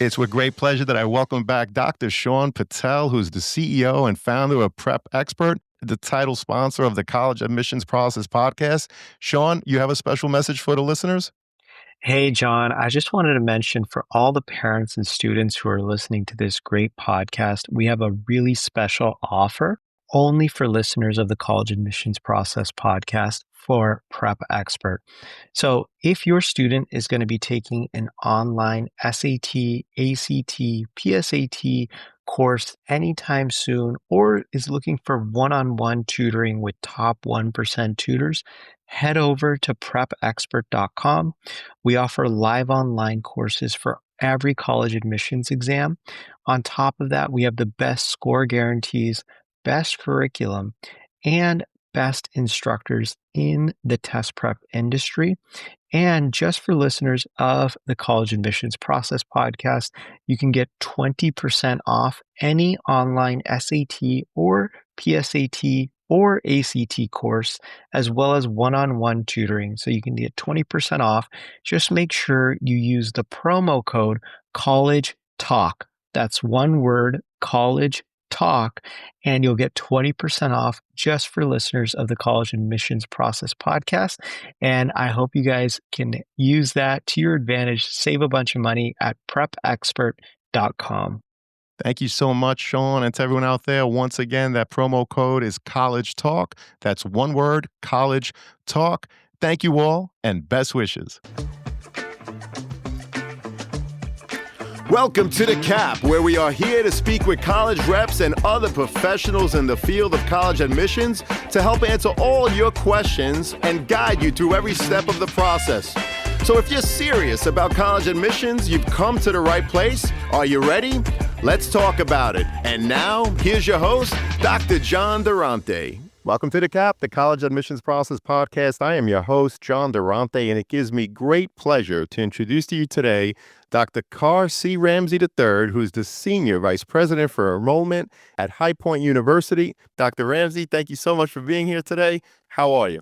It's with great pleasure that I welcome back Dr. Sean Patel, who's the CEO and founder of Prep Expert, the title sponsor of the College Admissions Process podcast. Sean, you have a special message for the listeners? Hey, John, I just wanted to mention for all the parents and students who are listening to this great podcast, we have a really special offer only for listeners of the College Admissions Process podcast for Prep Expert. So if your student is going to be taking an online SAT, ACT, PSAT course anytime soon, or is looking for one-on-one tutoring with top 1% tutors, head over to prepexpert.com. We offer live online courses for every college admissions exam. On top of that, we have the best score guarantees, best curriculum, and best instructors in the test prep industry. And just for listeners of the College Admissions Process podcast, you can get 20% off any online SAT or PSAT or ACT course, as well as one-on-one tutoring. So you can get 20% off. Just make sure you use the promo code College Talk. That's one word, College Talk, and you'll get 20% off just for listeners of the College Admissions Process podcast. And I hope you guys can use that to your advantage, save a bunch of money at prepexpert.com. Thank you so much, Sean. And to everyone out there, once again, that promo code is College Talk. That's one word, College Talk. Thank you all, and best wishes. Welcome to The Cap, where we are here to speak with college reps and other professionals in the field of college admissions to help answer all your questions and guide you through every step of the process. So if you're serious about college admissions, you've come to the right place. Are you ready? Let's talk about it. And now, here's your host, Dr. John Durante. Welcome to The Cap, the College Admissions Process podcast. I am your host, John Durante, and it gives me great pleasure to introduce to you today Dr. Kerr C. Ramsay III, who's the Senior Vice President for Enrollment at High Point University. Dr. Ramsay, thank you so much for being here today. How are you?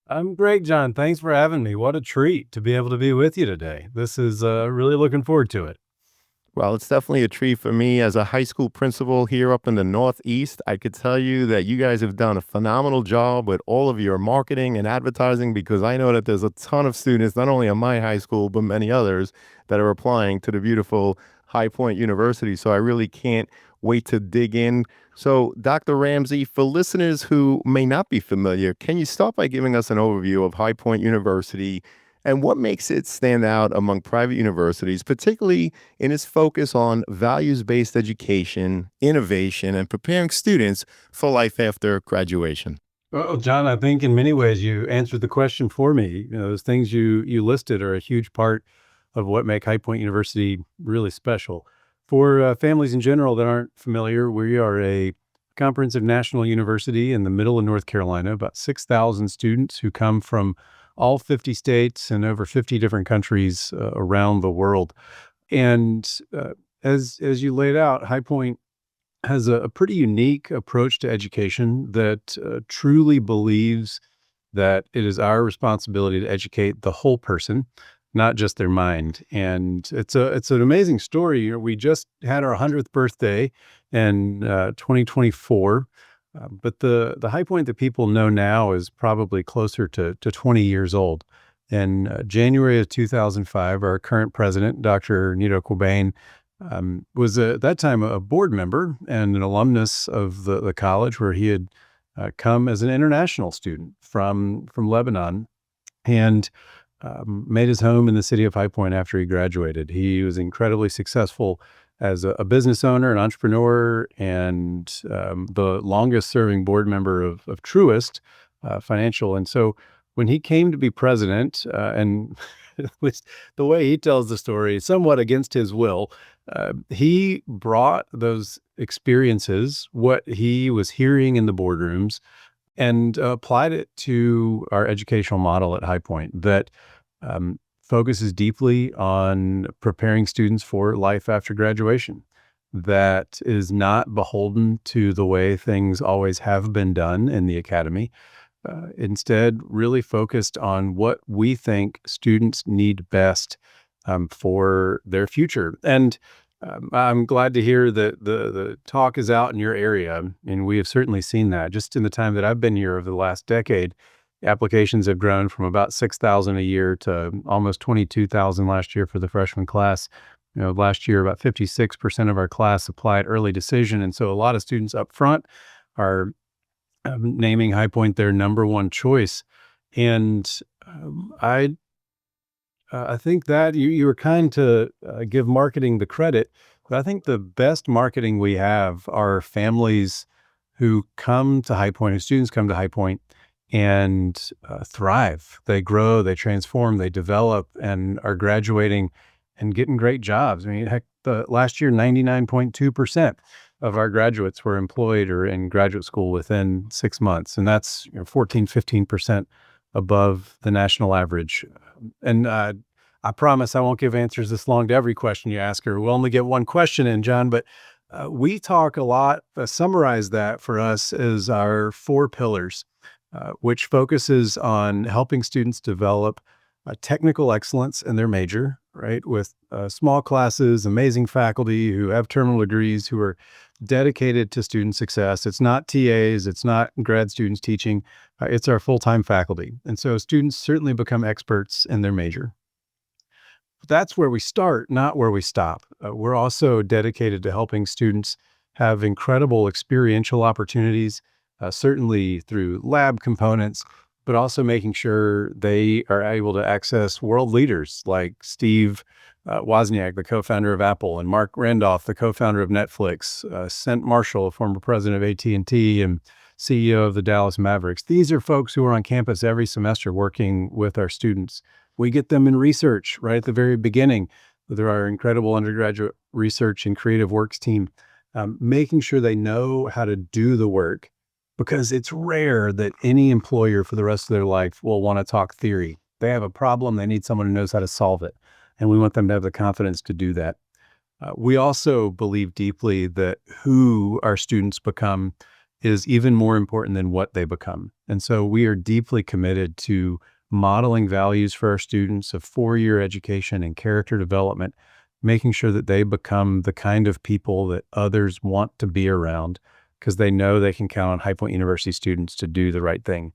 I'm great, John. Thanks for having me. What a treat to be able to be with you today. This is really looking forward to it. Well, it's definitely a treat for me as a high school principal here up in the Northeast. I could tell you that you guys have done a phenomenal job with all of your marketing and advertising, because I know that there's a ton of students, not only at my high school, but many others that are applying to the beautiful High Point University. So I really can't wait to dig in. So, Dr. Ramsay, for listeners who may not be familiar, can you start by giving us an overview of High Point University and what makes it stand out among private universities, particularly in its focus on values-based education, innovation, and preparing students for life after graduation? Well, John, I think in many ways you answered the question for me. Those things you listed are a huge part of what make High Point University really special. For families in general that aren't familiar, we are a comprehensive national university in the middle of North Carolina, about 6,000 students who come from all 50 states and over 50 different countries around the world. And as you laid out, High Point has a pretty unique approach to education that truly believes that it is our responsibility to educate the whole person, not just their mind. And it's an amazing story. We just had our 100th birthday in 2024. But the High Point that people know now is probably closer to 20 years old. In January of 2005, our current president, Dr. Nido Qubein, was at that time a board member and an alumnus of the college, where he had come as an international student from Lebanon, and made his home in the city of High Point after he graduated. He was incredibly successful as a business owner, an entrepreneur, and the longest serving board member of Truist Financial. And so when he came to be president, and the way he tells the story, somewhat against his will, he brought those experiences, what he was hearing in the boardrooms, and applied it to our educational model at High Point that focuses deeply on preparing students for life after graduation, that is not beholden to the way things always have been done in the academy. Instead, really focused on what we think students need best for their future. And I'm glad to hear that the talk is out in your area, and we have certainly seen that. Just in the time that I've been here over the last decade, applications have grown from about 6,000 a year to almost 22,000 last year for the freshman class. Last year, about 56% of our class applied early decision, and so a lot of students up front are naming High Point their number one choice. And I think that you were kind to give marketing the credit, but I think the best marketing we have are families who come to High Point, whose students come to High Point and thrive. They grow, they transform, they develop, and are graduating and getting great jobs. I mean, heck, the last year, 99.2% of our graduates were employed or in graduate school within 6 months, and that's 14, 15% above the national average. And I promise I won't give answers this long to every question you ask her. We'll only get one question in, John, but we talk a lot, summarize that for us as our 4 pillars, which focuses on helping students develop technical excellence in their major, right? With small classes, amazing faculty who have terminal degrees, who are dedicated to student success. It's not TAs, it's not grad students teaching, it's our full-time faculty. And so students certainly become experts in their major. That's where we start, not where we stop. We're also dedicated to helping students have incredible experiential opportunities, certainly through lab components, but also making sure they are able to access world leaders like Steve Wozniak, the co-founder of Apple, and Mark Randolph, the co-founder of Netflix, Sent Marshall, former president of AT&T and CEO of the Dallas Mavericks. These are folks who are on campus every semester working with our students. We get them in research right at the very beginning with our incredible undergraduate research and creative works team, making sure they know how to do the work, because it's rare that any employer for the rest of their life will want to talk theory. They have a problem, they need someone who knows how to solve it, and we want them to have the confidence to do that. We also believe deeply that who our students become is even more important than what they become. And so we are deeply committed to modeling values for our students of 4-year education and character development, making sure that they become the kind of people that others want to be around because they know they can count on High Point University students to do the right thing.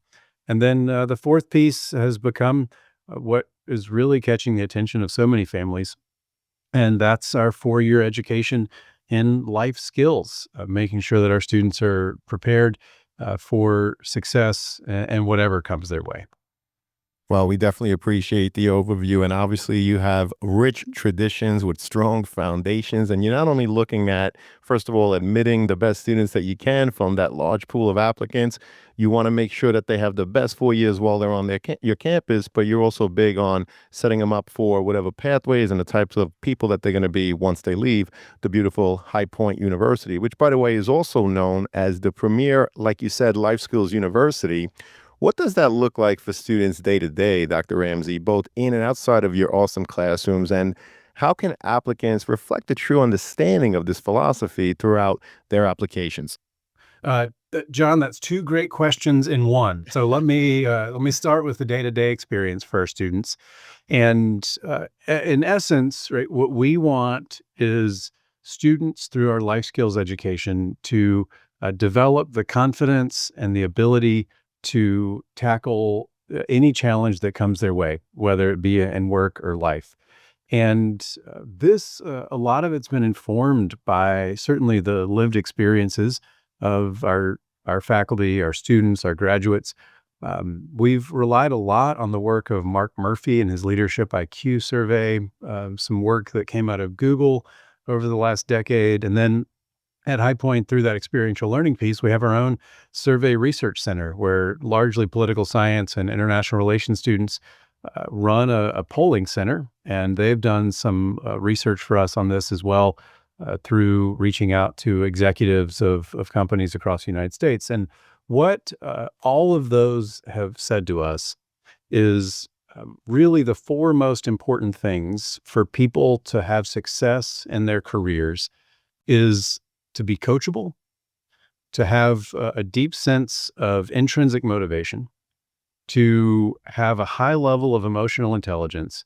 And then the fourth piece has become what is really catching the attention of so many families, and that's our 4-year education in life skills, making sure that our students are prepared for success and whatever comes their way. Well, we definitely appreciate the overview. And obviously, you have rich traditions with strong foundations. And you're not only looking at, first of all, admitting the best students that you can from that large pool of applicants. You want to make sure that they have the best 4 years while they're on your campus, but you're also big on setting them up for whatever pathways and the types of people that they're going to be once they leave the beautiful High Point University, which, by the way, is also known as the premier, like you said, life skills university. What does that look like for students day to day, Dr. Ramsey, both in and outside of your awesome classrooms? And how can applicants reflect a true understanding of this philosophy throughout their applications? John, that's 2 great questions in one. So let me start with the day-to-day experience for our students. And in essence, right, what we want is students through our life skills education to develop the confidence and the ability to tackle any challenge that comes their way, whether it be in work or life. And this, a lot of it's been informed by certainly the lived experiences of our faculty, our students, our graduates. We've relied a lot on the work of Mark Murphy and his leadership IQ survey, some work that came out of Google over the last decade, and then at High Point, through that experiential learning piece, we have our own survey research center where largely political science and international relations students run a polling center. And they've done some research for us on this as well through reaching out to executives of companies across the United States. And what all of those have said to us is really the 4 most important things for people to have success in their careers is to be coachable, to have a deep sense of intrinsic motivation, to have a high level of emotional intelligence,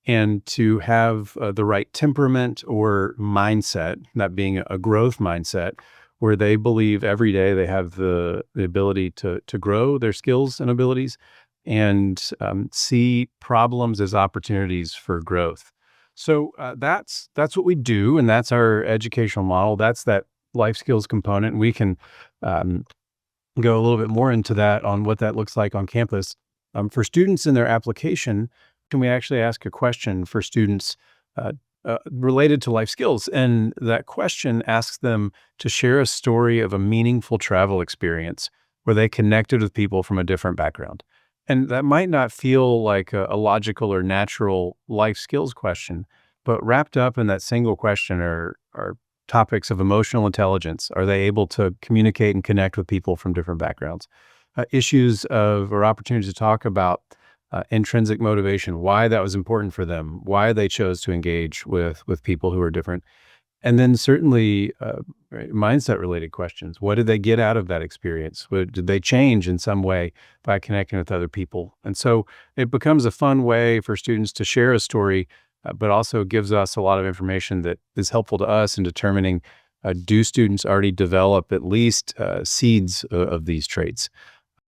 and to have the right temperament or mindset, that being a growth mindset, where they believe every day they have the ability to grow their skills and abilities and see problems as opportunities for growth. So that's what we do, and that's our educational model. That's that life skills component. We can um, go a little bit more into that on what that looks like on campus. For students in their application, can we actually ask a question for students related to life skills? And that question asks them to share a story of a meaningful travel experience where they connected with people from a different background. And that might not feel like a logical or natural life skills question, but wrapped up in that single question are topics of emotional intelligence. Are they able to communicate and connect with people from different backgrounds? Issues of or opportunities to talk about intrinsic motivation, why that was important for them, why they chose to engage with people who are different. And then certainly mindset related questions. What did they get out of that experience? Did they change in some way by connecting with other people? And so it becomes a fun way for students to share a story, but also gives us a lot of information that is helpful to us in determining, do students already develop at least seeds of these traits?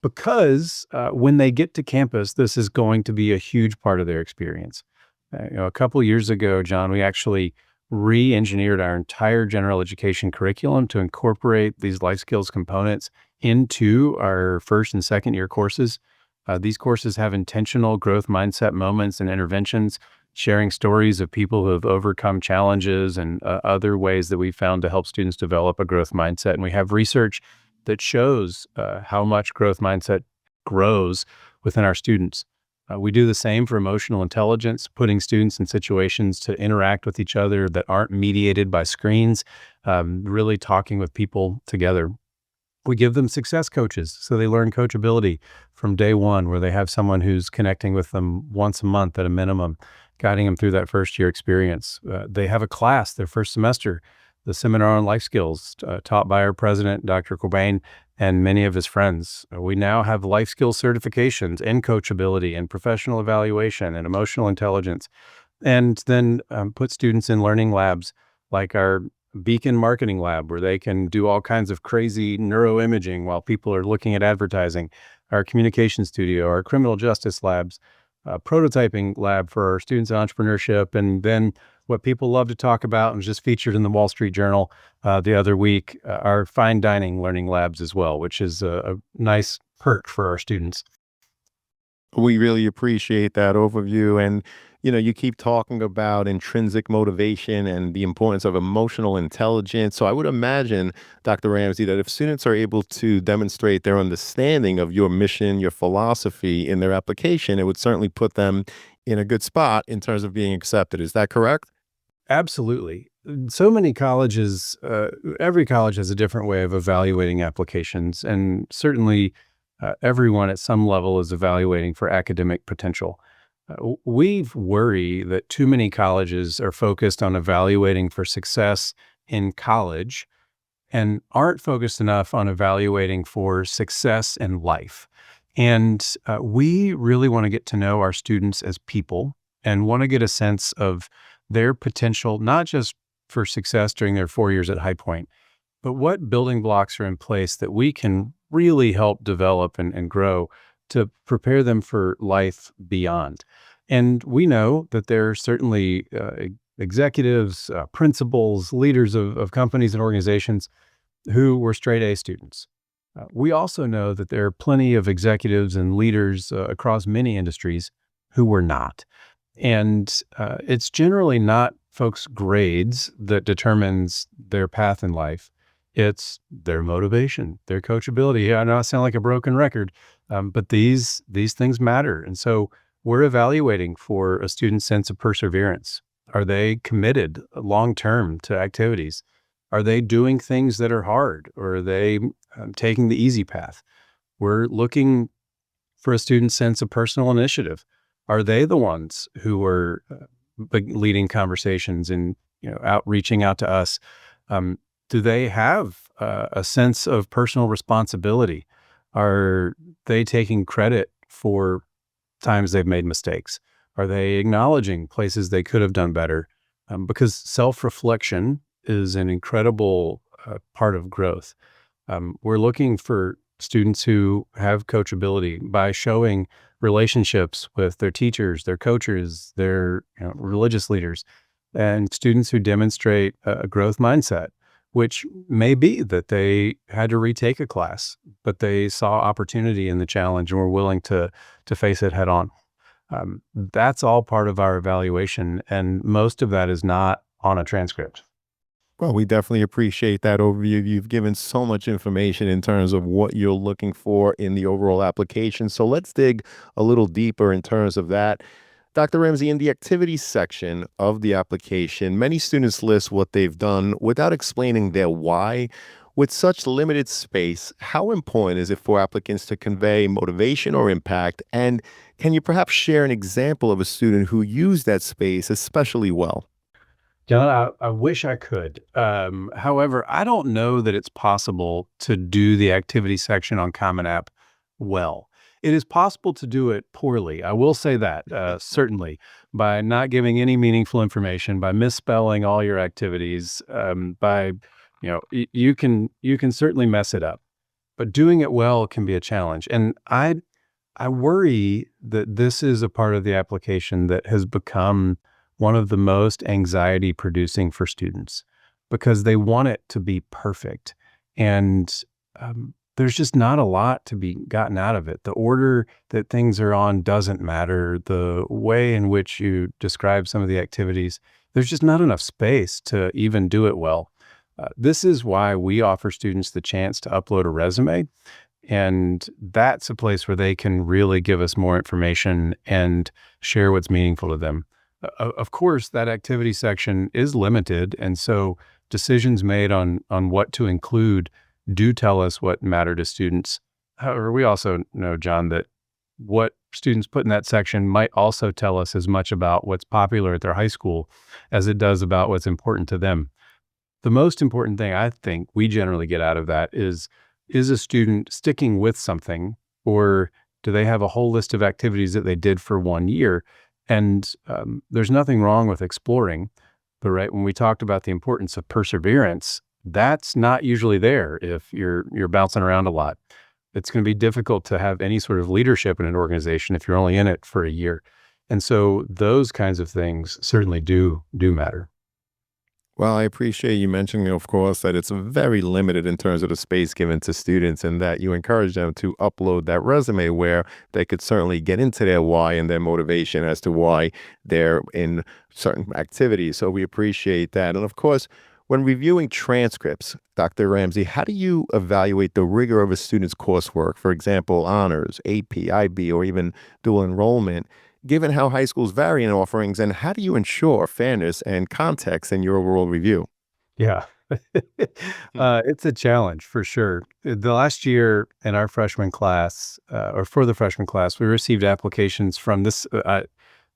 Because when they get to campus, this is going to be a huge part of their experience. A couple years ago, John, we actually re-engineered our entire general education curriculum to incorporate these life skills components into our first and second year courses. These courses have intentional growth mindset moments and interventions, sharing stories of people who have overcome challenges and other ways that we found to help students develop a growth mindset. And we have research that shows how much growth mindset grows within our students. We do the same for emotional intelligence, putting students in situations to interact with each other that aren't mediated by screens, really talking with people together. We give them success coaches, so they learn coachability from day one, where they have someone who's connecting with them once a month at a minimum, guiding them through that first year experience. They have a class their first semester, the seminar on life skills, taught by our president, Dr. Qubein, and many of his friends. We now have life skills certifications in coachability and professional evaluation and emotional intelligence, and then put students in learning labs like our Beacon Marketing Lab, where they can do all kinds of crazy neuroimaging while people are looking at advertising, our Communication Studio, our Criminal Justice Labs, prototyping lab for our students in entrepreneurship, and then what people love to talk about and was just featured in the Wall Street Journal the other week, our fine dining learning labs as well, which is a nice perk for our students. We really appreciate that overview. And, you keep talking about intrinsic motivation and the importance of emotional intelligence. So I would imagine, Dr. Ramsey, that if students are able to demonstrate their understanding of your mission, your philosophy in their application, it would certainly put them in a good spot in terms of being accepted. Is that correct? Absolutely. So many colleges, every college has a different way of evaluating applications, and certainly everyone at some level is evaluating for academic potential. We worry that too many colleges are focused on evaluating for success in college and aren't focused enough on evaluating for success in life. And we really want to get to know our students as people and want to get a sense of their potential, not just for success during their 4 years at High Point, but what building blocks are in place that we can really help develop and grow to prepare them for life beyond. And we know that there are certainly executives, principals, leaders of companies and organizations who were straight A students. We also know that there are plenty of executives and leaders across many industries who were not. And it's generally not folks' grades that determines their path in life. It's their motivation, their coachability. Yeah, I know I sound like a broken record, but these things matter. And so we're evaluating for a student's sense of perseverance. Are they committed long-term to activities? Are they doing things that are hard, or are they taking the easy path? We're looking for a student's sense of personal initiative. Are they the ones who are leading conversations and reaching out to us? Do they have a sense of personal responsibility? Are they taking credit for times they've made mistakes? Are they acknowledging places they could have done better? Because self-reflection is an incredible part of growth. We're looking for students who have coachability by showing relationships with their teachers, their coaches, their religious leaders, and students who demonstrate a growth mindset, which may be that they had to retake a class, but they saw opportunity in the challenge and were willing to face it head on. That's all part of our evaluation, and most of that is not on a transcript. Well, we definitely appreciate that overview. You've given so much information in terms of what you're looking for in the overall application. So let's dig a little deeper in terms of that. Dr. Ramsey, in the activities section of the application, many students list what they've done without explaining their why. With such limited space, how important is it for applicants to convey motivation or impact? And can you perhaps share an example of a student who used that space especially well? John, I wish I could. However, I don't know that it's possible to do the activity section on Common App well. It is possible to do it poorly. I will say that, certainly, by not giving any meaningful information, by misspelling all your activities, you can certainly mess it up. But doing it well can be a challenge. And I worry that this is a part of the application that has become one of the most anxiety producing for students because they want it to be perfect. And there's just not a lot to be gotten out of it. The order that things are on doesn't matter. The way in which you describe some of the activities, there's just not enough space to even do it well. This is why we offer students the chance to upload a resume. And that's a place where they can really give us more information and share what's meaningful to them. Of course, that activity section is limited. And so decisions made on what to include do tell us what matter to students. However, we also know, John, that what students put in that section might also tell us as much about what's popular at their high school as it does about what's important to them. The most important thing I think we generally get out of that is a student sticking with something, or do they have a whole list of activities that they did for 1 year? And there's nothing wrong with exploring, but right when we talked about the importance of perseverance, that's not usually there if you're bouncing around a lot. It's going to be difficult to have any sort of leadership in an organization if you're only in it for a year. And so those kinds of things certainly do matter. Well, I appreciate you mentioning, of course, that it's very limited in terms of the space given to students and that you encourage them to upload that resume where they could certainly get into their why and their motivation as to why they're in certain activities. So we appreciate that. And of course, when reviewing transcripts, Dr. Ramsey, how do you evaluate the rigor of a student's coursework, for example, honors, AP, IB, or even dual enrollment, given how high schools vary in offerings, and how do you ensure fairness and context in your overall review? Yeah. It's a challenge for sure. The last year in our freshman class, or for the freshman class, we received applications from this.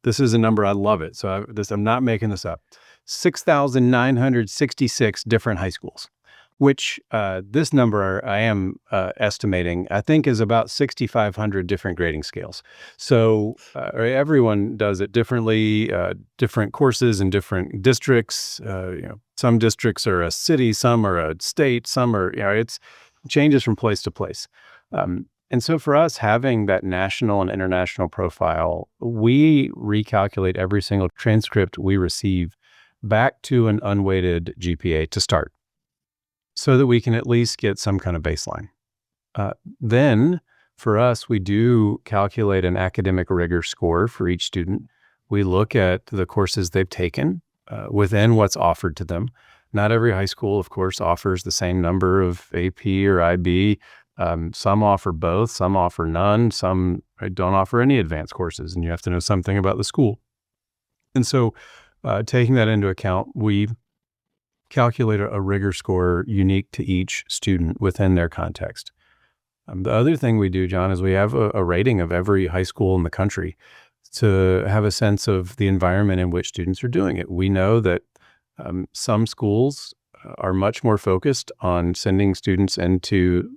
This is a number, I love it. So I'm not making this up. 6,966 different high schools, which this number I am estimating, I think is about 6,500 different grading scales. So everyone does it differently, different courses in different districts. Some districts are a city, some are a state, some are, it changes from place to place. And so for us, having that national and international profile, we recalculate every single transcript we receive back to an unweighted GPA to start, so that we can at least get some kind of baseline. Then for us, we do calculate an academic rigor score for each student. We look at the courses they've taken within what's offered to them. Not every high school, of course, offers the same number of AP or IB. Some offer both, some offer none, some don't offer any advanced courses, and you have to know something about the school. And so taking that into account, we calculate a rigor score unique to each student within their context. The other thing we do, John, is we have a rating of every high school in the country to have a sense of the environment in which students are doing it. We know that some schools are much more focused on sending students into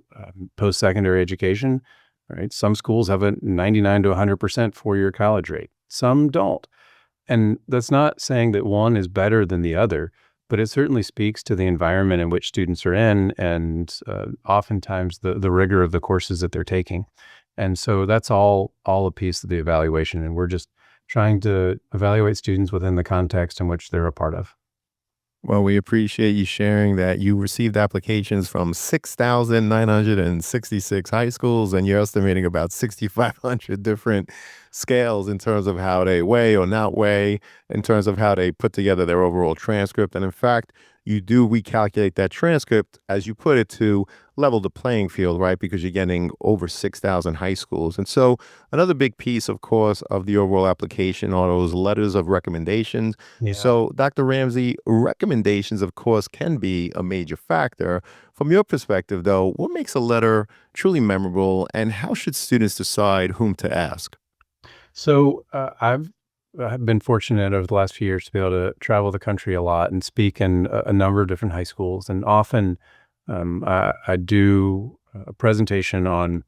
post-secondary education. Right? Some schools have a 99 to 100% four-year college rate. some don't. And that's not saying that one is better than the other, but it certainly speaks to the environment in which students are in and oftentimes the rigor of the courses that they're taking. And so that's all a piece of the evaluation. And we're just trying to evaluate students within the context in which they're a part of. Well, we appreciate you sharing that you received applications from 6,966 high schools, and you're estimating about 6,500 different scales in terms of how they weigh or not weigh, in terms of how they put together their overall transcript. And in fact, you do recalculate that transcript, as you put it, to level the playing field, right? Because you're getting over 6,000 high schools. And so another big piece, of course, of the overall application are those letters of recommendations. Yeah. So, Dr. Ramsey, recommendations, of course, can be a major factor. From your perspective, though, what makes a letter truly memorable, and how should students decide whom to ask? So I've been fortunate over the last few years to be able to travel the country a lot and speak in a number of different high schools. And often I do a presentation on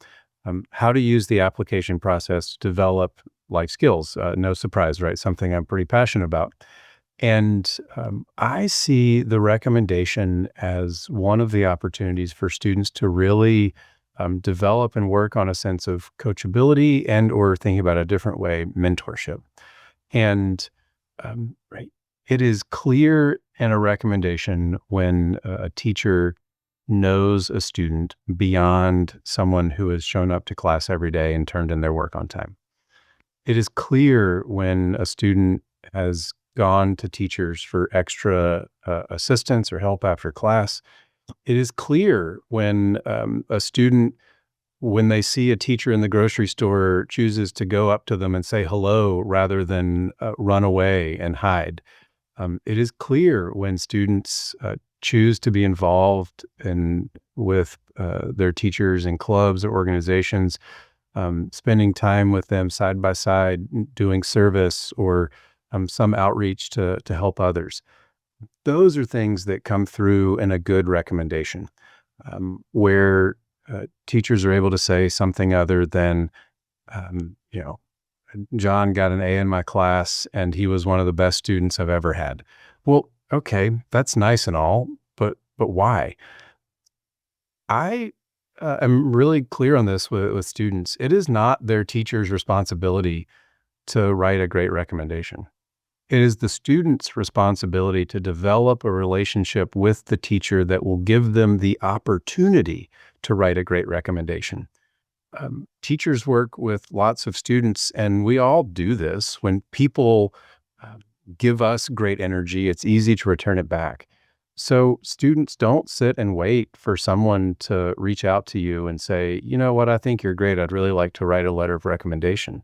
how to use the application process to develop life skills. No surprise, right? Something I'm pretty passionate about. And I see the recommendation as one of the opportunities for students to really develop and work on a sense of coachability and or thinking about a different way, mentorship. And right, it is clear in a recommendation when a teacher knows a student beyond someone who has shown up to class every day and turned in their work on time. It is clear when a student has gone to teachers for extra assistance or help after class. It is clear when a student, when they see a teacher in the grocery store, chooses to go up to them and say hello rather than run away and hide. It is clear when students choose to be involved with their teachers in clubs or organizations, spending time with them side by side, doing service or some outreach to help others. Those are things that come through in a good recommendation, where teachers are able to say something other than, you know, John got an A in my class and he was one of the best students I've ever had. Well, okay, that's nice and all, but why? I am really clear on this with students. It is not their teacher's responsibility to write a great recommendation. It is the student's responsibility to develop a relationship with the teacher that will give them the opportunity to write a great recommendation. Teachers work with lots of students, and we all do this. When people give us great energy, it's easy to return it back. So students don't sit and wait for someone to reach out to you and say, you know what, I think you're great. I'd really like to write a letter of recommendation.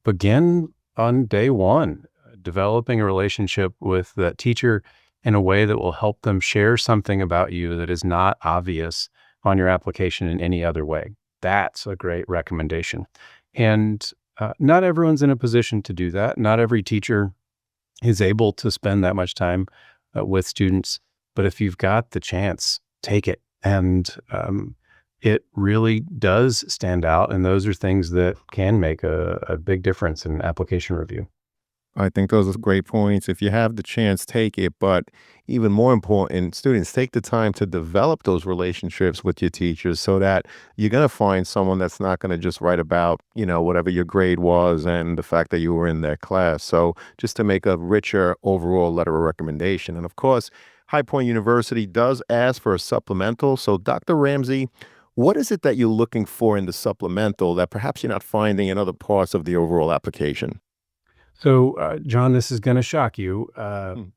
Begin on day one, developing a relationship with that teacher in a way that will help them share something about you that is not obvious on your application in any other way. That's a great recommendation. And not everyone's in a position to do that. Not every teacher is able to spend that much time with students. But if you've got the chance, take it. And it really does stand out. And those are things that can make a big difference in application review. I think those are great points. If you have the chance, take it. But even more important, students, take the time to develop those relationships with your teachers so that you're going to find someone that's not going to just write about, whatever your grade was and the fact that you were in their class. So just to make a richer overall letter of recommendation. And of course, High Point University does ask for a supplemental. So Dr. Ramsey, what is it that you're looking for in the supplemental that perhaps you're not finding in other parts of the overall application? So, John, this is going to shock you,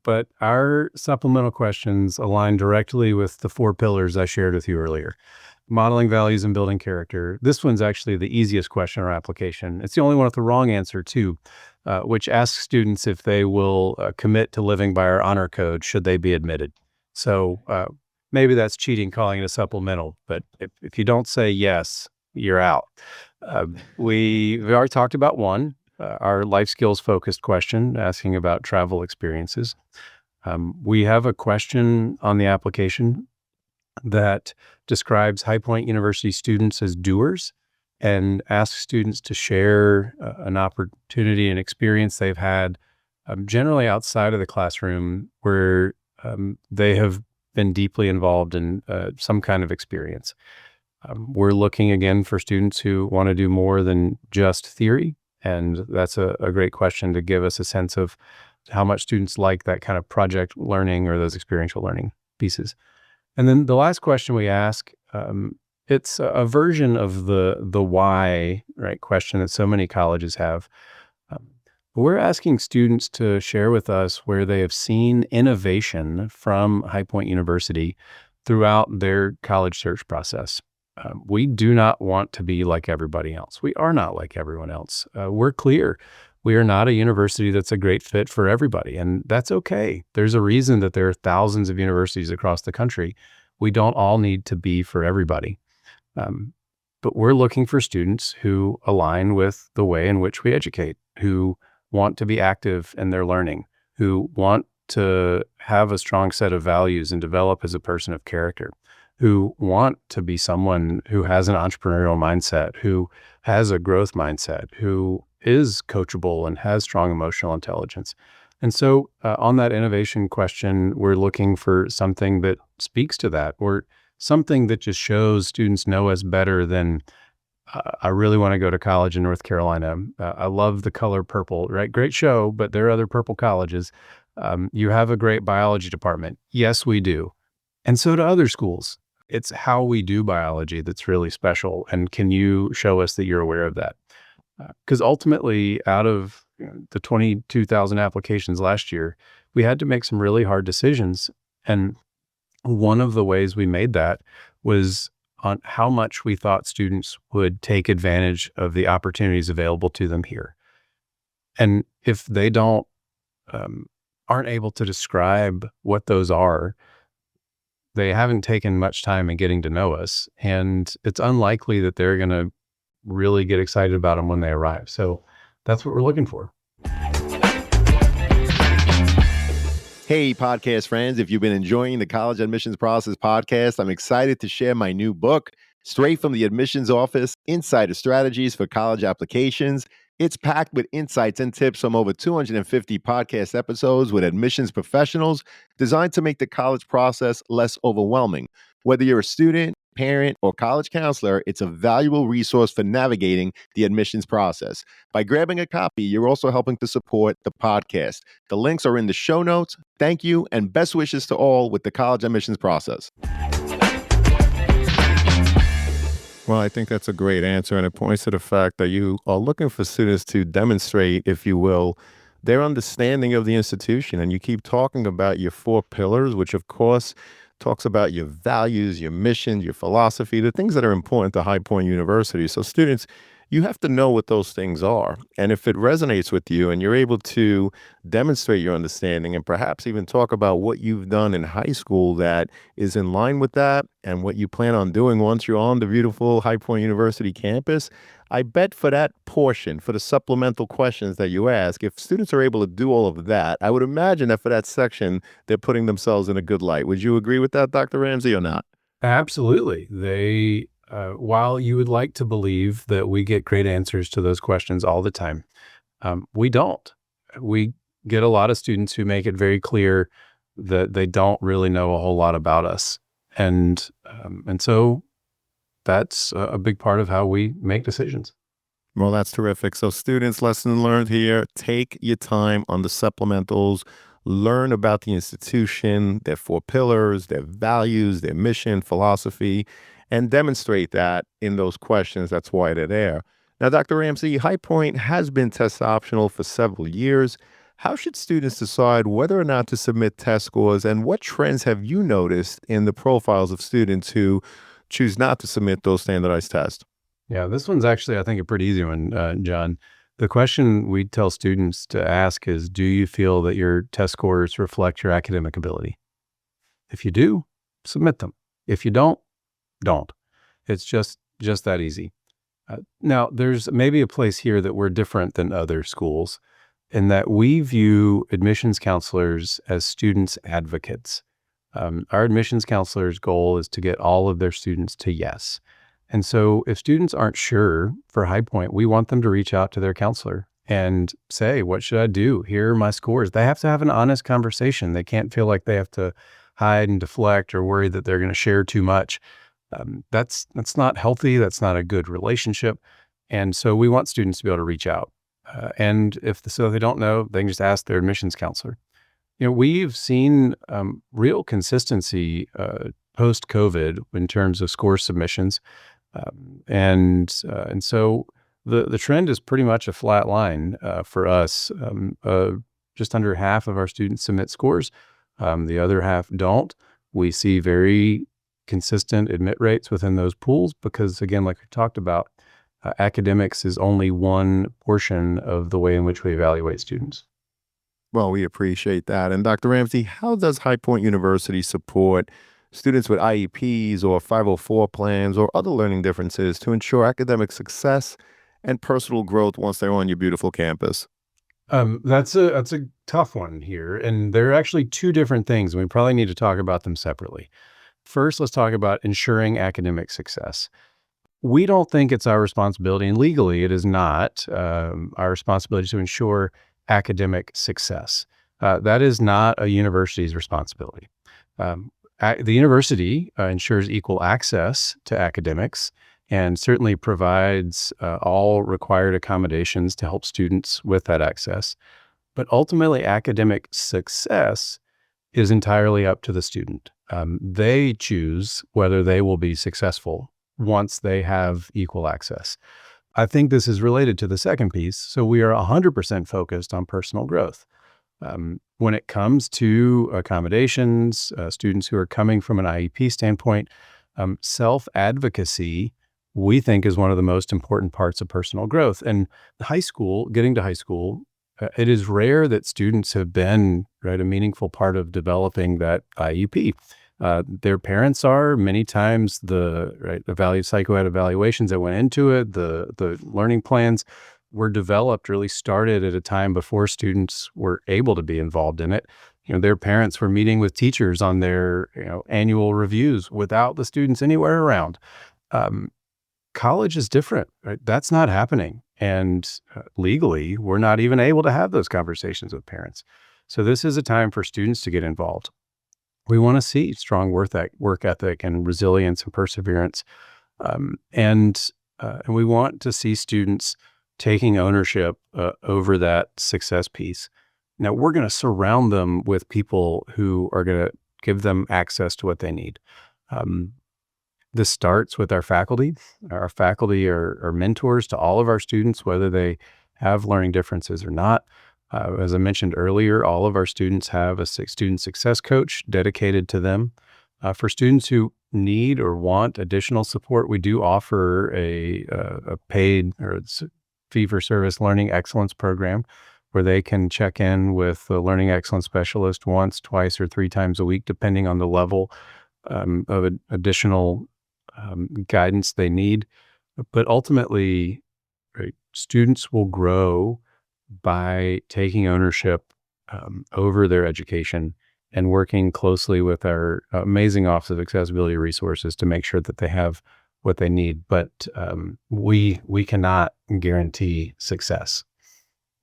but our supplemental questions align directly with the 4 pillars I shared with you earlier. Modeling values and building character. This one's actually the easiest question in our application. It's the only one with the wrong answer, too, which asks students if they will commit to living by our honor code should they be admitted. So maybe that's cheating calling it a supplemental, but if you don't say yes, you're out. We've already talked about one. Our life skills focused question asking about travel experiences. We have a question on the application that describes High Point University students as doers. and ask students to share an opportunity and experience they've had, generally outside of the classroom, where they have been deeply involved in some kind of experience. We're looking again for students who want to do more than just theory, and that's a great question to give us a sense of how much students like that kind of project learning or those experiential learning pieces. And then the last question we ask, it's a version of the why, right, question that so many colleges have. We're asking students to share with us where they have seen innovation from High Point University throughout their college search process. We do not want to be like everybody else. We are not like everyone else. We're clear. We are not a university that's a great fit for everybody, and that's okay. There's a reason that there are thousands of universities across the country. We don't all need to be for everybody. But we're looking for students who align with the way in which we educate, who want to be active in their learning, who want to have a strong set of values and develop as a person of character, who want to be someone who has an entrepreneurial mindset, who has a growth mindset, who is coachable and has strong emotional intelligence. And so on that innovation question, we're looking for something that speaks to that, or something that just shows students know us better than, I really want to go to college in North Carolina. I love the color purple, right? Great show, but there are other purple colleges. You have a great biology department. Yes, we do. And so do other schools. It's how we do biology that's really special. And can you show us that you're aware of that? Because ultimately, out of the 22,000 applications last year, we had to make some really hard decisions. And one of the ways we made that was on how much we thought students would take advantage of the opportunities available to them here. And if they don't, aren't able to describe what those are, they haven't taken much time in getting to know us, and it's unlikely that they're going to really get excited about them when they arrive. So that's what we're looking for. Hey, podcast friends, if you've been enjoying the College Admissions Process podcast, I'm excited to share my new book, Straight from the Admissions Office, Insider Strategies for College Applications. It's packed with insights and tips from over 250 podcast episodes with admissions professionals designed to make the college process less overwhelming. Whether you're a student, parent, or college counselor, it's a valuable resource for navigating the admissions process. By grabbing a copy, you're also helping to support the podcast. The links are in the show notes. Thank you, and best wishes to all with the college admissions process. Well, I think that's a great answer, and it points to the fact that you are looking for students to demonstrate, if you will, their understanding of the institution. And you keep talking about your 4 pillars, which of course talks about your values, your mission, your philosophy, the things that are important to High Point University. So students, you have to know what those things are. And if it resonates with you and you're able to demonstrate your understanding and perhaps even talk about what you've done in high school that is in line with that and what you plan on doing once you're on the beautiful High Point University campus, I bet for that portion, for the supplemental questions that you ask, if students are able to do all of that, I would imagine that for that section, they're putting themselves in a good light. Would you agree with that, Dr. Ramsey, or not? Absolutely. While you would like to believe that we get great answers to those questions all the time, we don't. We get a lot of students who make it very clear that they don't really know a whole lot about us. And so that's a big part of how we make decisions. Well, that's terrific. So students, lesson learned here, take your time on the supplementals, learn about the institution, their 4 pillars, their values, their mission, philosophy, and demonstrate that in those questions. That's why they're there. Now, Dr. Ramsey, High Point has been test optional for several years. How should students decide whether or not to submit test scores, and what trends have you noticed in the profiles of students who choose not to submit those standardized tests? Yeah, this one's actually, I think, a pretty easy one, John. The question we tell students to ask is, do you feel that your test scores reflect your academic ability? If you do, submit them. If you don't. It's just that easy. Now, there's maybe a place here that we're different than other schools in that we view admissions counselors as students' advocates. Our admissions counselors' goal is to get all of their students to yes. And so if students aren't sure for High Point, we want them to reach out to their counselor and say, what should I do? Here are my scores. They have to have an honest conversation. They can't feel like they have to hide and deflect or worry that they're going to share too much. That's not healthy. That's not a good relationship. And so we want students to be able to reach out. And if they don't know, they can just ask their admissions counselor. We've seen real consistency post-COVID in terms of score submissions. And so the trend is pretty much a flat line for us. Just under half of our students submit scores. The other half don't. We see very consistent admit rates within those pools because, again, like we talked about, academics is only one portion of the way in which we evaluate students. Well, we appreciate that. And Dr. Ramsey, how does High Point University support students with IEPs or 504 plans or other learning differences to ensure academic success and personal growth once they're on your beautiful campus? That's a tough one here. And there are actually two different things, and we probably need to talk about them separately. First, let's talk about ensuring academic success. We don't think it's our responsibility, and legally it is not our responsibility to ensure academic success. That is not a university's responsibility. The university ensures equal access to academics and certainly provides all required accommodations to help students with that access. But ultimately, academic success is entirely up to the student. They choose whether they will be successful once they have equal access. I think this is related to the second piece. So we are 100% focused on personal growth. When it comes to accommodations, students who are coming from an IEP standpoint, self-advocacy, we think, is one of the most important parts of personal growth. And getting to high school, it is rare that students have been a meaningful part of developing that IEP. Their parents are many times the psychoed evaluations that went into it, the learning plans were developed, really started at a time before students were able to be involved in it. Their parents were meeting with teachers on their annual reviews without the students anywhere around. College is different, right? That's not happening. And legally, we're not even able to have those conversations with parents. So this is a time for students to get involved. We want to see strong work ethic and resilience and perseverance. And we want to see students taking ownership over that success piece. Now, we're going to surround them with people who are going to give them access to what they need. This starts with our faculty. Our faculty are mentors to all of our students, whether they have learning differences or not. As I mentioned earlier, all of our students have a student success coach dedicated to them. For students who need or want additional support, we do offer a paid or fee-for-service learning excellence program where they can check in with the learning excellence specialist once, twice, or 3 times a week, depending on the level of additional guidance they need. But ultimately, students will grow by taking ownership over their education and working closely with our amazing Office of Accessibility Resources to make sure that they have what they need. But we cannot guarantee success.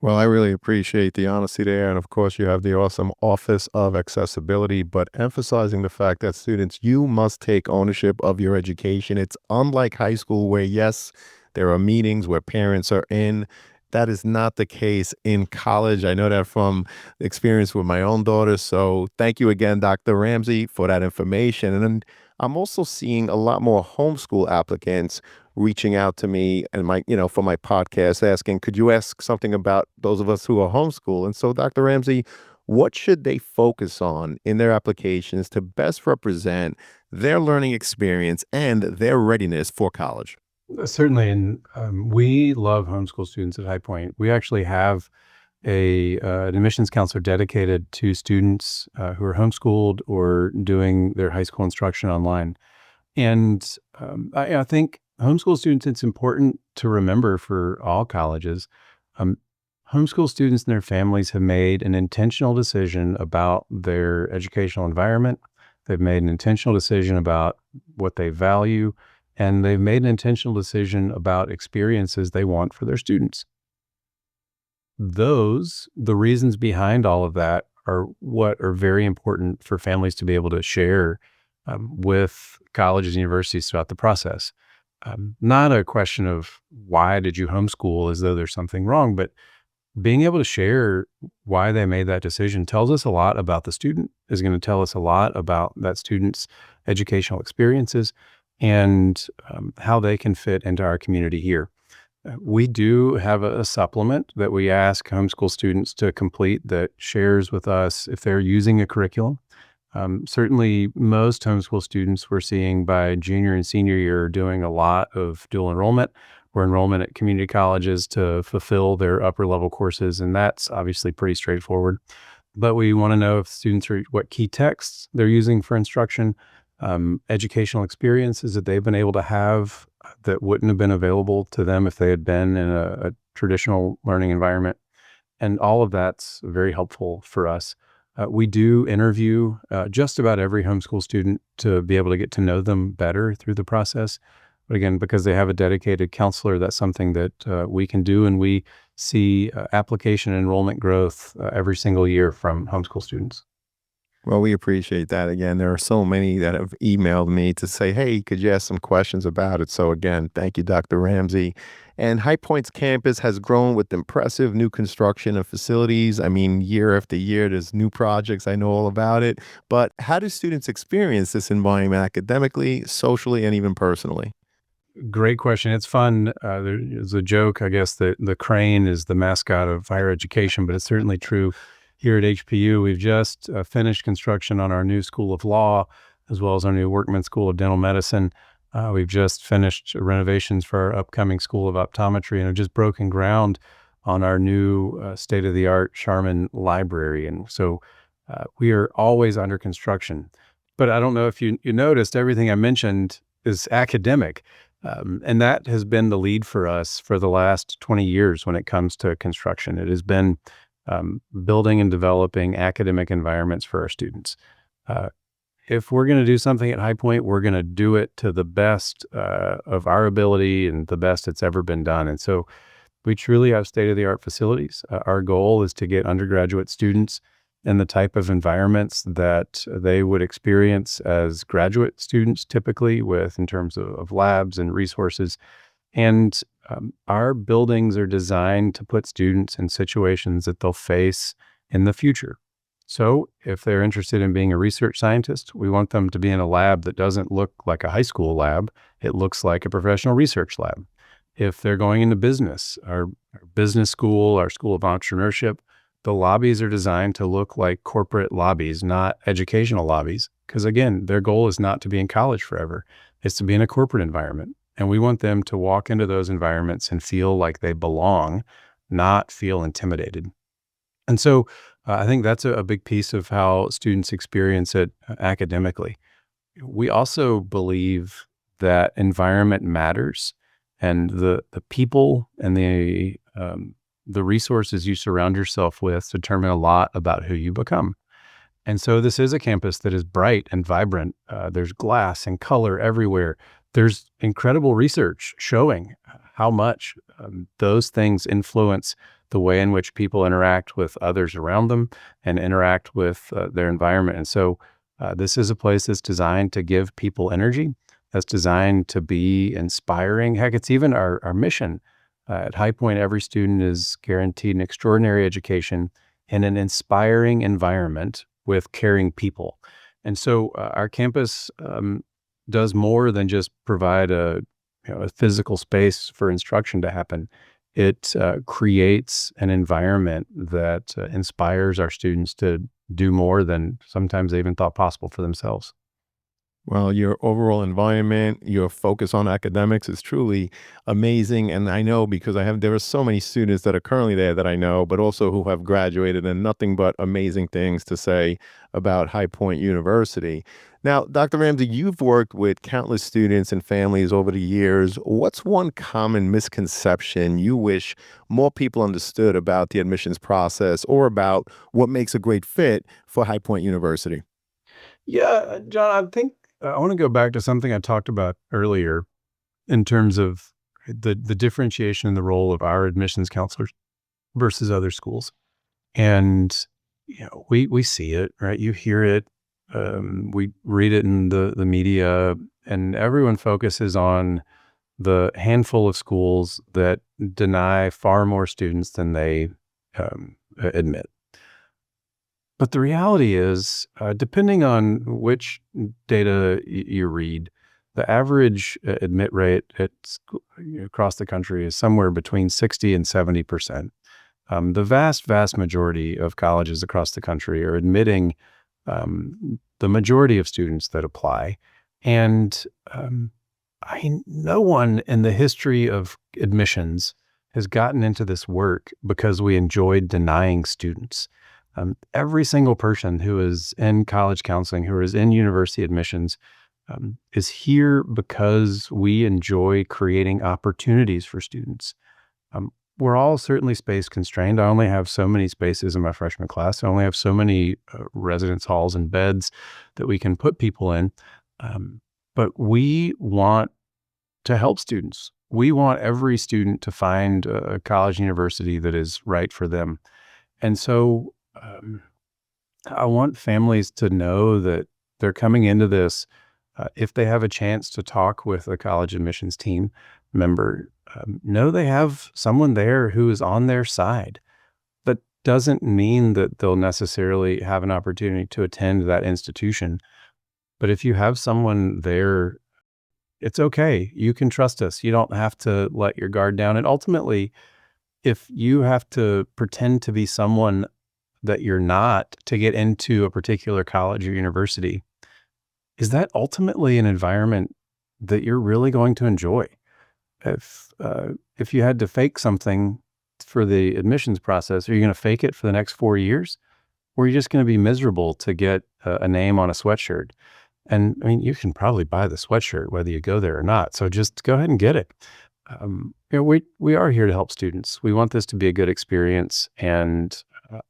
Well, I really appreciate the honesty there. And of course, you have the awesome Office of Accessibility, but emphasizing the fact that students, you must take ownership of your education. It's unlike high school where, yes, there are meetings where parents are in. That is not the case in college. I know that from experience with my own daughter. So thank you again, Dr. Ramsey, for that information. And then I'm also seeing a lot more homeschool applicants reaching out to me and for my podcast asking, could you ask something about those of us who are homeschool? And so, Dr. Ramsey, what should they focus on in their applications to best represent their learning experience and their readiness for college? Certainly, and we love homeschool students at High Point. We actually have an admissions counselor dedicated to students who are homeschooled or doing their high school instruction online. And I think homeschool students, it's important to remember for all colleges, homeschool students and their families have made an intentional decision about their educational environment. They've made an intentional decision about what they value. and they've made an intentional decision about experiences they want for their students. The reasons behind all of that are what are very important for families to be able to share with colleges and universities throughout the process. Not a question of why did you homeschool as though there's something wrong, but being able to share why they made that decision tells us a lot about the student, is going to tell us a lot about that student's educational experiences and how they can fit into our community here. We do have a supplement that we ask homeschool students to complete that shares with us if they're using a curriculum. Certainly, most homeschool students we're seeing by junior and senior year are doing a lot of dual enrollment or enrollment at community colleges to fulfill their upper level courses, and that's obviously pretty straightforward. But we want to know if students are what key texts they're using for instruction, educational experiences that they've been able to have that wouldn't have been available to them if they had been in a traditional learning environment. And all of that's very helpful for us. We do interview just about every homeschool student to be able to get to know them better through the process. But again, because they have a dedicated counselor, that's something that we can do. And we see application and enrollment growth every single year from homeschool students. Well, we appreciate that. Again, there are so many that have emailed me to say, hey, could you ask some questions about it? So again, thank you, Dr. Ramsey. And High Point's campus has grown with impressive new construction and facilities. I mean, year after year, there's new projects. I know all about it. But how do students experience this environment academically, socially, and even personally? Great question. It's fun. There's a joke, I guess, that the crane is the mascot of higher education, but it's certainly true here at HPU. We've just finished construction on our new School of Law, as well as our new Workman School of Dental Medicine. We've just finished renovations for our upcoming School of Optometry and have just broken ground on our new state-of-the-art Charmin Library. And so we are always under construction. But I don't know if you noticed, everything I mentioned is academic. And that has been the lead for us for the last 20 years when it comes to construction. It has been building and developing academic environments for our students. If we're going to do something at High Point, we're going to do it to the best of our ability and the best it's ever been done. And so we truly have state-of-the-art facilities. Our goal is to get undergraduate students in the type of environments that they would experience as graduate students, typically in terms of labs and resources. And our buildings are designed to put students in situations that they'll face in the future. So if they're interested in being a research scientist, we want them to be in a lab that doesn't look like a high school lab. It looks like a professional research lab. If they're going into business, our business school, our School of Entrepreneurship, the lobbies are designed to look like corporate lobbies, not educational lobbies. Because again, their goal is not to be in college forever. It's to be in a corporate environment. And we want them to walk into those environments and feel like they belong, not feel intimidated. And so I think that's a big piece of how students experience it academically. We also believe that environment matters, and the people and the resources you surround yourself with determine a lot about who you become. And so this is a campus that is bright and vibrant. There's glass and color everywhere. There's incredible research showing how much those things influence the way in which people interact with others around them and interact with their environment. And so this is a place that's designed to give people energy, that's designed to be inspiring. Heck, it's even our mission. At High Point, every student is guaranteed an extraordinary education in an inspiring environment with caring people. And so our campus does more than just provide a physical space for instruction to happen. It creates an environment that inspires our students to do more than sometimes they even thought possible for themselves. Well, your overall environment, your focus on academics is truly amazing. And I know because there are so many students that are currently there that I know, but also who have graduated and nothing but amazing things to say about High Point University. Now, Dr. Ramsey, you've worked with countless students and families over the years. What's one common misconception you wish more people understood about the admissions process or about what makes a great fit for High Point University? Yeah, John, I think I want to go back to something I talked about earlier. in terms of the differentiation in the role of our admissions counselors versus other schools. And, we see it, right? You hear it. We read it in the media, and everyone focuses on the handful of schools that deny far more students than they admit. But the reality is, depending on which data you read, the average admit rate across the country is somewhere between 60 and 70%. The vast majority of colleges across the country are admitting the majority of students that apply. And no one in the history of admissions has gotten into this work because we enjoyed denying students. Every single person who is in college counseling, who is in university admissions, is here because we enjoy creating opportunities for students. We're all certainly space constrained. I only have so many spaces in my freshman class. I only have so many residence halls and beds that we can put people in. But we want to help students. We want every student to find a college university that is right for them. And so I want families to know that they're coming into this, if they have a chance to talk with a college admissions team member, know they have someone there who is on their side. That doesn't mean that they'll necessarily have an opportunity to attend that institution. But if you have someone there, it's okay. You can trust us. You don't have to let your guard down. And ultimately, if you have to pretend to be someone that you're not to get into a particular college or university, is that ultimately an environment that you're really going to enjoy? If you had to fake something for the admissions process, are you going to fake it for the next 4 years? Or are you just going to be miserable to get a name on a sweatshirt? And I mean, you can probably buy the sweatshirt whether you go there or not. So just go ahead and get it. We are here to help students. We want this to be a good experience. And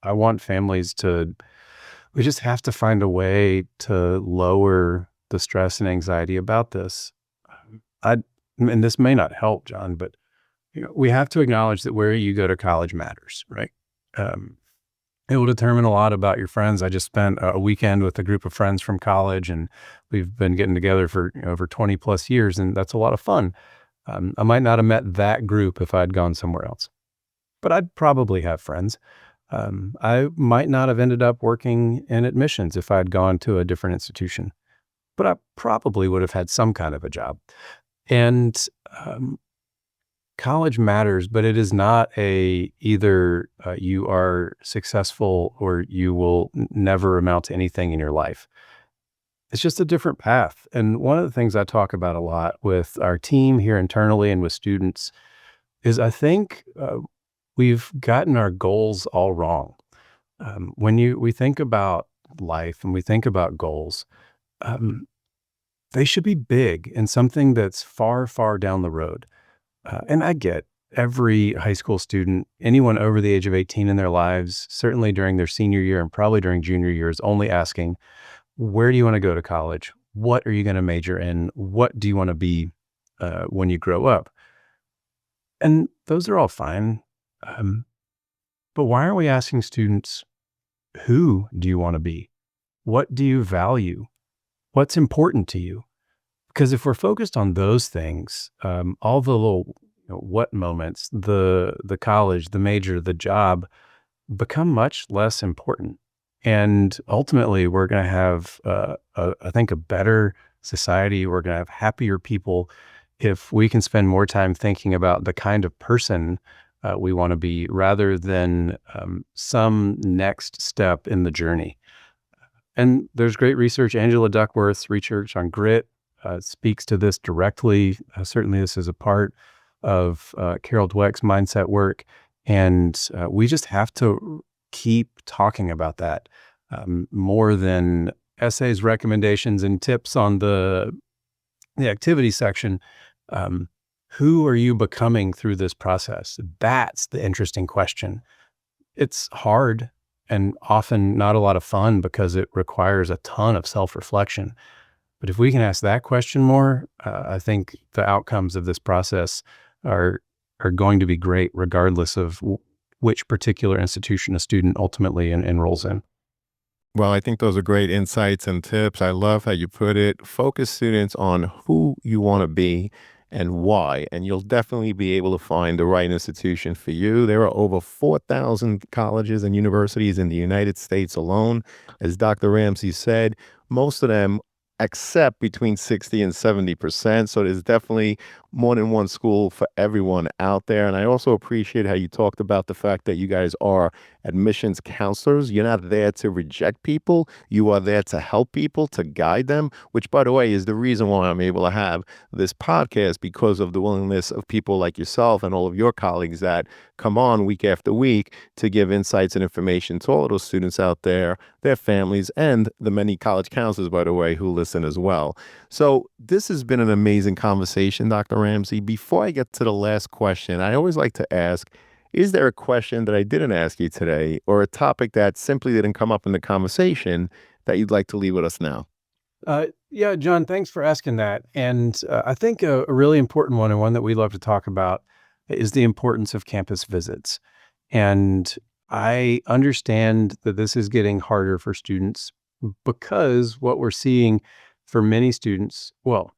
I want families we just have to find a way to lower the stress and anxiety about this. And this may not help, John, but we have to acknowledge that where you go to college matters, right? It will determine a lot about your friends. I just spent a weekend with a group of friends from college, and we've been getting together for over 20 plus years, and that's a lot of fun. I might not have met that group if I'd gone somewhere else, but I'd probably have friends. I might not have ended up working in admissions if I'd gone to a different institution, but I probably would have had some kind of a job. And college matters, but it is not either you are successful or you will never amount to anything in your life. It's just a different path. And one of the things I talk about a lot with our team here internally and with students is I think we've gotten our goals all wrong. When we think about life and we think about goals, they should be big and something that's far down the road. And I get every high school student, anyone over the age of 18 in their lives, certainly during their senior year and probably during junior year, is only asking, where do you want to go to college? What are you going to major in? What do you want to be when you grow up? And those are all fine. But why aren't we asking students, who do you want to be? What do you value? What's important to you? Because if we're focused on those things, all the little what moments, the college, the major, the job become much less important. And ultimately, we're going to have, I think, a better society. We're going to have happier people if we can spend more time thinking about the kind of person we want to be rather than some next step in the journey. And there's great research. Angela Duckworth's research on grit speaks to this directly. Certainly, this is a part of Carol Dweck's mindset work. And we just have to keep talking about that more than essays, recommendations, and tips on the activity section. Who are you becoming through this process? That's the interesting question. It's hard and often not a lot of fun because it requires a ton of self-reflection. But if we can ask that question more, I think the outcomes of this process are going to be great, regardless of which particular institution a student ultimately enrolls in. Well, I think those are great insights and tips. I love how you put it. Focus students on who you want to be and why, and you'll definitely be able to find the right institution for you. There are over 4,000 colleges and universities in the United States alone. As Dr. Ramsey said, most of them accept between 60 and 70%. So there's definitely more than one school for everyone out there. And I also appreciate how you talked about the fact that you guys are admissions counselors. You're not there to reject people. You are there to help people, to guide them, which, by the way, is the reason why I'm able to have this podcast, because of the willingness of people like yourself and all of your colleagues that come on week after week to give insights and information to all of those students out there, their families, and the many college counselors, by the way, who listen as well. So this has been an amazing conversation, Dr. Ramsey. Before I get to the last question, I always like to ask, is there a question that I didn't ask you today, or a topic that simply didn't come up in the conversation that you'd like to leave with us now? Yeah, John, thanks for asking that. And I think a really important one, and one that we love to talk about, is the importance of campus visits. And I understand that this is getting harder for students, because what we're seeing for many students, well,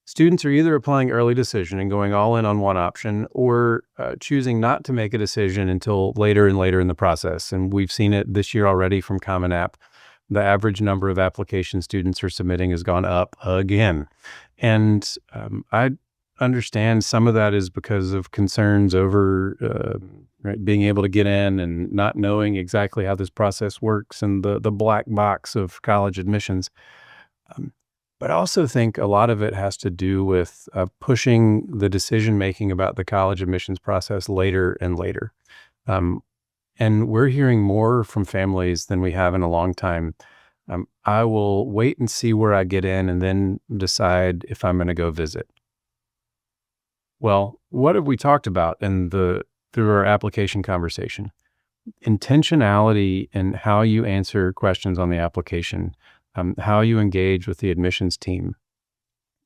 students are either applying early decision and going all in on one option, or choosing not to make a decision until later and later in the process. And we've seen it this year already from Common App. The average number of applications students are submitting has gone up again. And I understand some of that is because of concerns over being able to get in and not knowing exactly how this process works, and the black box of college admissions. But I also think a lot of it has to do with pushing the decision-making about the college admissions process later and later. And we're hearing more from families than we have in a long time. I will wait and see where I get in and then decide if I'm going to go visit. Well, what have we talked about through our application conversation? Intentionality in how you answer questions on the application, how you engage with the admissions team,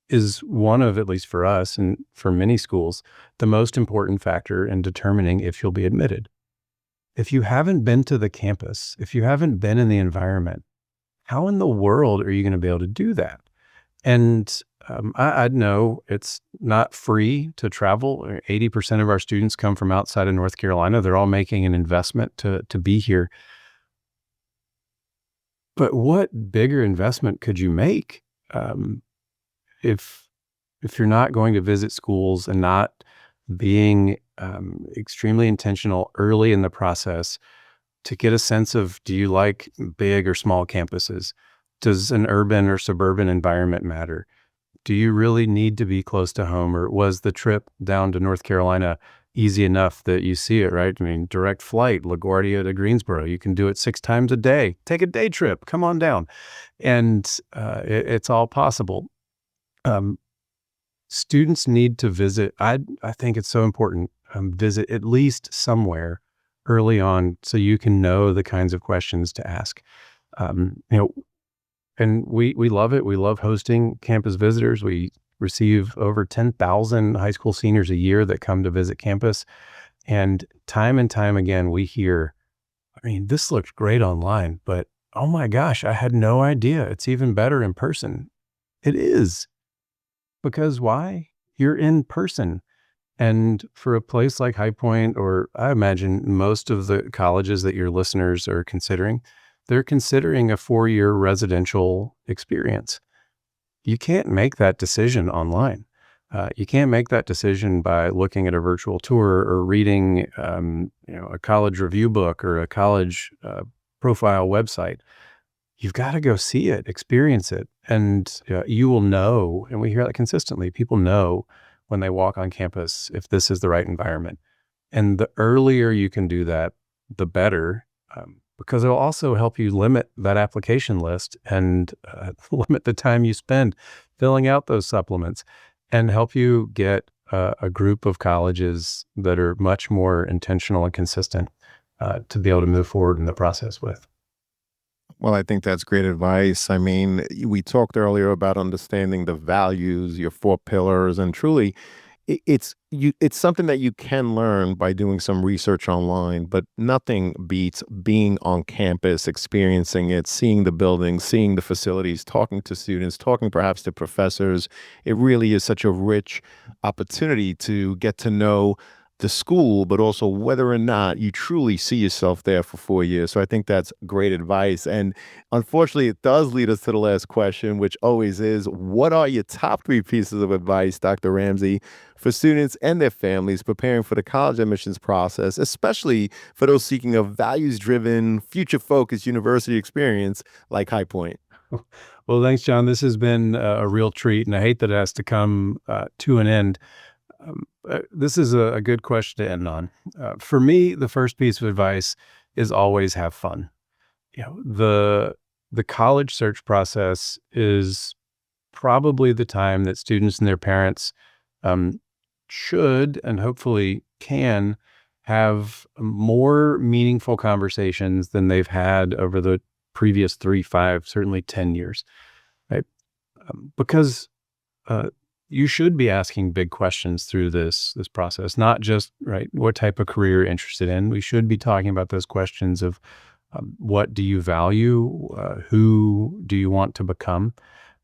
is one of, at least for us and for many schools, the most important factor in determining if you'll be admitted. If you haven't been to the campus, if you haven't been in the environment, how in the world are you going to be able to do that? And I know it's not free to travel. 80% of our students come from outside of North Carolina. They're all making an investment to be here. But what bigger investment could you make if you're not going to visit schools and not being extremely intentional early in the process to get a sense of, do you like big or small campuses? Does an urban or suburban environment matter? Do you really need to be close to home, or was the trip down to North Carolina easy enough that you see it, right? I mean, direct flight, LaGuardia to Greensboro. You can do it 6 times a day. Take a day trip. Come on down. And it's all possible. Students need to visit. I think it's so important. Visit at least somewhere early on so you can know the kinds of questions to ask. And we love it. We love hosting campus visitors. We receive over 10,000 high school seniors a year that come to visit campus. And time again, we hear, I mean, this looks great online, but oh my gosh, I had no idea it's even better in person. It is. Because why? You're in person. And for a place like High Point, or I imagine most of the colleges that your listeners are considering, they're considering a 4-year residential experience. You can't make that decision online. You can't make that decision by looking at a virtual tour or reading a college review book or a college profile website. You've got to go see it, experience it, and you will know, and we hear that consistently, people know when they walk on campus if this is the right environment. And the earlier you can do that, the better, because it'll also help you limit that application list and limit the time you spend filling out those supplements, and help you get a group of colleges that are much more intentional and consistent to be able to move forward in the process with. Well, I think that's great advice. I mean, we talked earlier about understanding the values, your four pillars, and truly, it's something that you can learn by doing some research online, but nothing beats being on campus, experiencing it, seeing the buildings, seeing the facilities, talking to students, talking perhaps to professors. It really is such a rich opportunity to get to know the school, but also whether or not you truly see yourself there for 4 years. So I think that's great advice. And unfortunately, it does lead us to the last question, which always is, what are your top three pieces of advice, Dr. Ramsey, for students and their families preparing for the college admissions process, especially for those seeking a values-driven, future-focused university experience like High Point? Well, thanks, John. This has been a real treat, and I hate that it has to come to an end. This is a good question to end on. For me, the first piece of advice is always have fun. The college search process is probably the time that students and their parents um, should and hopefully can have more meaningful conversations than they've had over the previous 3, 5, certainly 10 years, right? Because uh, you should be asking big questions through this process, not just right what type of career you're interested in. We should be talking about those questions of what do you value, who do you want to become,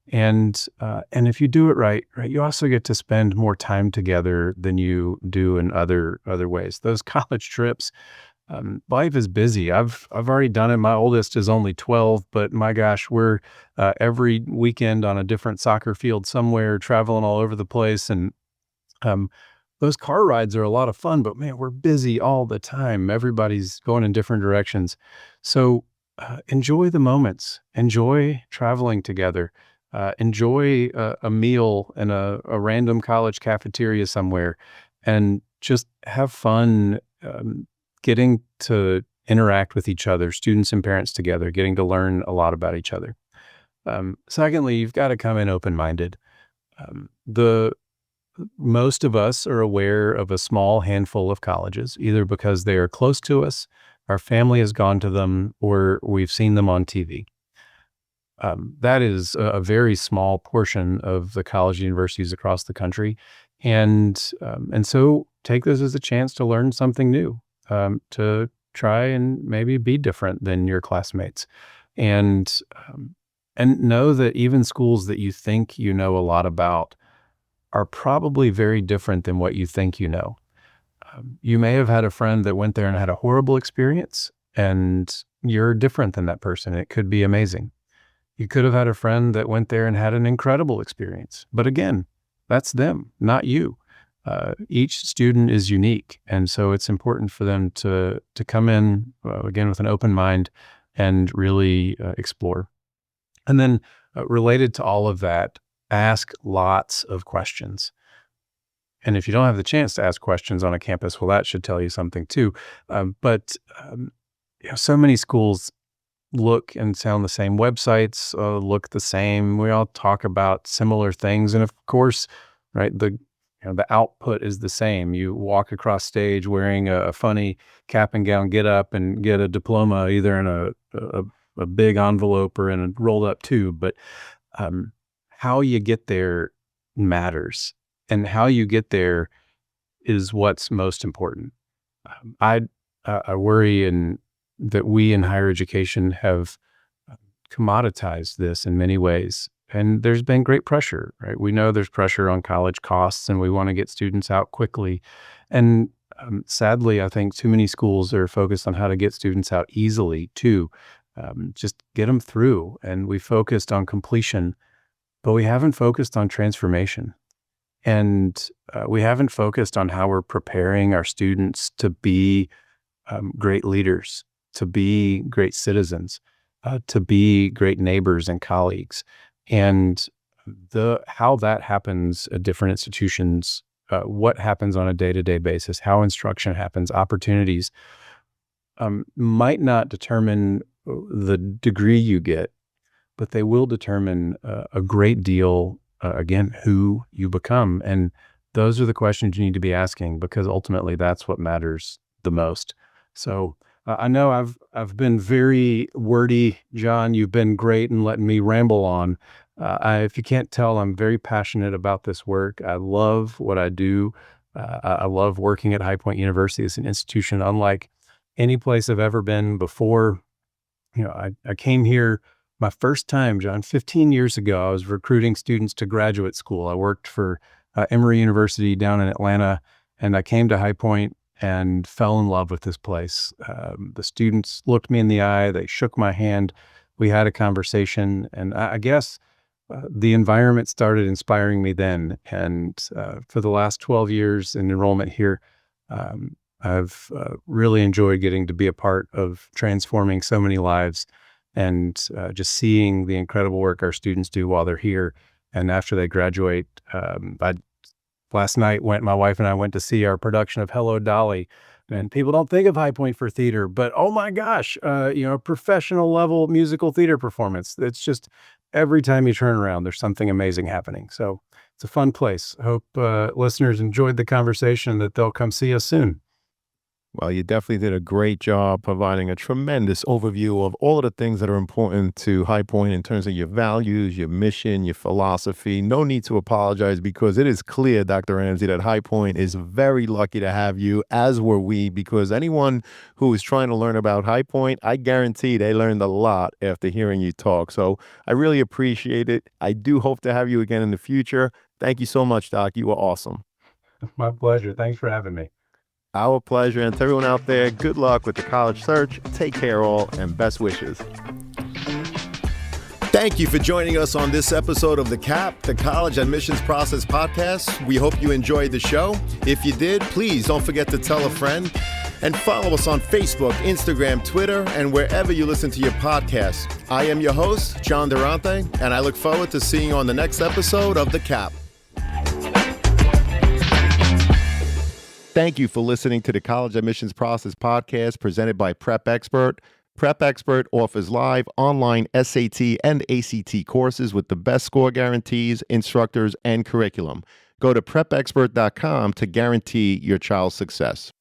and if you do it right, you also get to spend more time together than you do in other ways. Those college trips, life is busy. I've already done it. My oldest is only 12, but my gosh, we're every weekend on a different soccer field somewhere, traveling all over the place. And um, those car rides are a lot of fun, but man, we're busy all the time. Everybody's going in different directions. So enjoy the moments. Enjoy traveling together. Enjoy a meal in a random college cafeteria somewhere, and just have fun. Getting to interact with each other, students and parents together, getting to learn a lot about each other. Secondly, you've got to come in open-minded. The Most of us are aware of a small handful of colleges, either because they are close to us, our family has gone to them, or we've seen them on TV. That is a very small portion of the college universities across the country, and so take this as a chance to learn something new, to try and maybe be different than your classmates, and and know that even schools that you think you know a lot about are probably very different than what you think you know. You may have had a friend that went there and had a horrible experience, and you're different than that person. It could be amazing. You could have had a friend that went there and had an incredible experience. But again, that's them, not you. Each student is unique. And so it's important for them to come in, again, with an open mind and really explore. And then related to all of that, ask lots of questions. And if you don't have the chance to ask questions on a campus, well, that should tell you something too. But so many schools look and sound the same. Websites look the same. We all talk about similar things, and of course, right, the output is the same. You walk across stage wearing a funny cap and gown, get up and get a diploma, either in a big envelope or in a rolled up tube. But how you get there matters, and how you get there is what's most important. I worry that we in higher education have commoditized this in many ways. And there's been great pressure, right? We know there's pressure on college costs, and we want to get students out quickly. And sadly, I think too many schools are focused on how to get students out easily too. Just get them through. And we focused on completion, but we haven't focused on transformation. And we haven't focused on how we're preparing our students to be great leaders, to be great citizens, to be great neighbors and colleagues. And how that happens at different institutions, what happens on a day-to-day basis, how instruction happens, opportunities, might not determine the degree you get, but they will determine a great deal, again, who you become. And those are the questions you need to be asking, because ultimately that's what matters the most. So I know I've been very wordy, John. You've been great in letting me ramble on. If you can't tell, I'm very passionate about this work. I love what I do. I love working at High Point University. It's an institution unlike any place I've ever been before. I came here my first time, John, 15 years ago. I was recruiting students to graduate school. I worked for Emory University down in Atlanta, and I came to High Point and fell in love with this place. The students looked me in the eye. They shook my hand. We had a conversation, and I guess the environment started inspiring me then. And for the last 12 years in enrollment here, I've really enjoyed getting to be a part of transforming so many lives and just seeing the incredible work our students do while they're here. And after they graduate, last night, my wife and I went to see our production of Hello, Dolly. And people don't think of High Point for theater, but oh my gosh, professional level musical theater performance. It's just every time you turn around, there's something amazing happening. So it's a fun place. Hope listeners enjoyed the conversation, that they'll come see us soon. Well, you definitely did a great job providing a tremendous overview of all of the things that are important to High Point in terms of your values, your mission, your philosophy. No need to apologize, because it is clear, Dr. Ramsey, that High Point is very lucky to have you, as were we, because anyone who is trying to learn about High Point, I guarantee they learned a lot after hearing you talk. So I really appreciate it. I do hope to have you again in the future. Thank you so much, Doc. You were awesome. My pleasure. Thanks for having me. Our pleasure. And to everyone out there, good luck with the college search. Take care all, and best wishes. Thank you for joining us on this episode of The CAP, the College Admissions Process Podcast. We hope you enjoyed the show. If you did, please don't forget to tell a friend, and follow us on Facebook, Instagram, Twitter, and wherever you listen to your podcasts. I am your host, John Durante, and I look forward to seeing you on the next episode of The CAP. Thank you for listening to the College Admissions Process Podcast presented by Prep Expert. Prep Expert offers live online SAT and ACT courses with the best score guarantees, instructors, and curriculum. Go to prepexpert.com to guarantee your child's success.